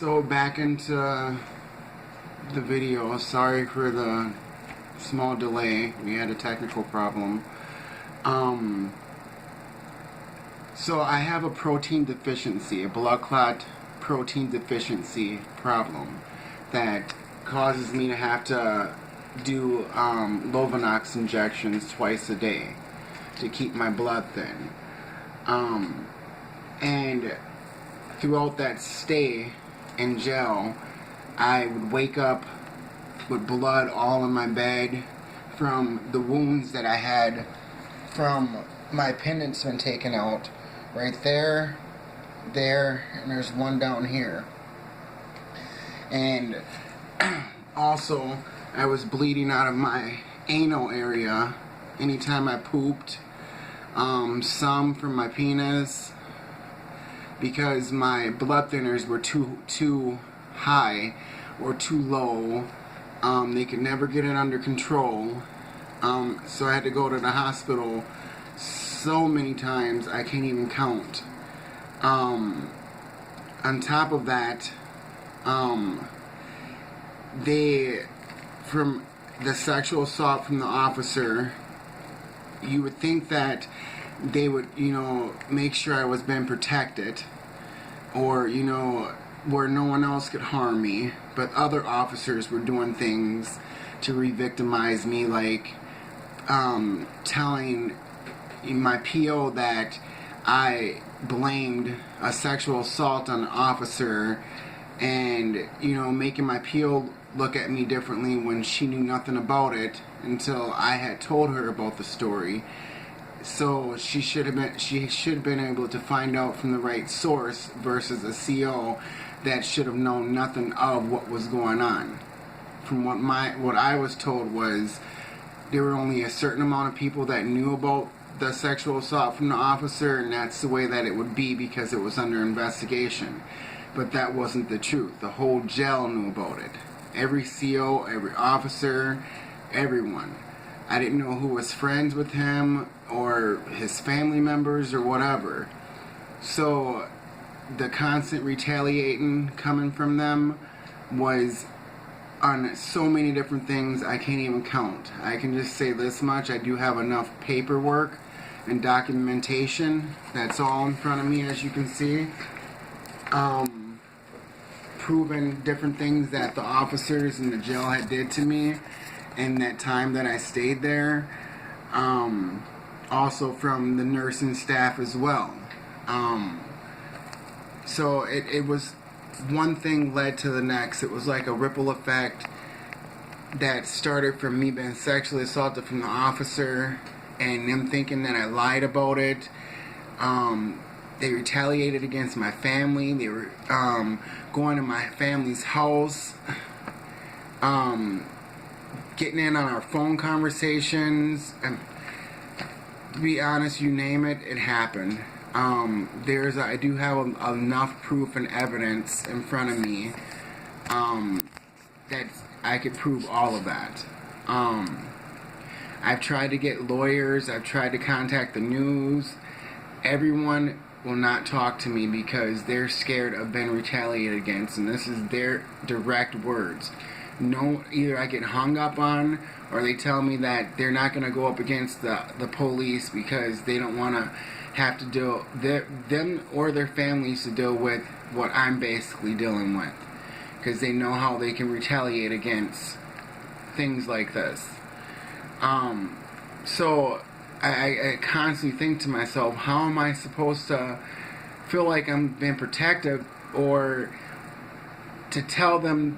So back into the video. Sorry for the small delay. We had a technical problem. So I have a protein deficiency, a blood clot protein deficiency problem that causes me to have to do Lovenox injections twice a day to keep my blood thin. And throughout that stay in jail, I would wake up with blood all in my bed from the wounds that I had from my pendants been taken out. Right there, and there's one down here. And also, I was bleeding out of my anal area anytime I pooped. Some from my penis, because my blood thinners were too high or too low. They could never get it under control. So I had to go to the hospital so many times I can't even count. On top of that, from the sexual assault from the officer, you would think that they would, make sure I was being protected, or, where no one else could harm me. But other officers were doing things to re-victimize me, like telling my PO that I blamed a sexual assault on an officer, and making my PO look at me differently when she knew nothing about it until I had told her about the story. So she should have been able to find out from the right source versus a CO that should have known nothing of what was going on. From what I was told was there were only a certain amount of people that knew about the sexual assault from the officer, and that's the way that it would be because it was under investigation. But that wasn't the truth. The whole jail knew about it. Every CO, every officer, everyone. I didn't know who was friends with him or his family members or whatever. So the constant retaliating coming from them was on so many different things I can't even count. I can just say this much: I do have enough paperwork and documentation. That's all in front of me, as you can see. Proving different things that the officers in the jail had did to me in that time that I stayed there. Also from the nursing staff as well. So it was one thing led to the next. It was like a ripple effect that started from me being sexually assaulted from the officer and them thinking that I lied about it. They retaliated against my family. They were going to my family's house, getting in on our phone conversations. And to be honest, you name it, it happened. I do have enough proof and evidence in front of me that I could prove all of that. I've tried to get lawyers. I've tried to contact the news. Everyone will not talk to me because they're scared of being retaliated against, and this is their direct words. No, either I get hung up on, or they tell me that they're not going to go up against the police because they don't want to have to deal them or their families to deal with what I'm basically dealing with, because they know how they can retaliate against things like this. So I constantly think to myself, how am I supposed to feel like I'm being protected, or to tell them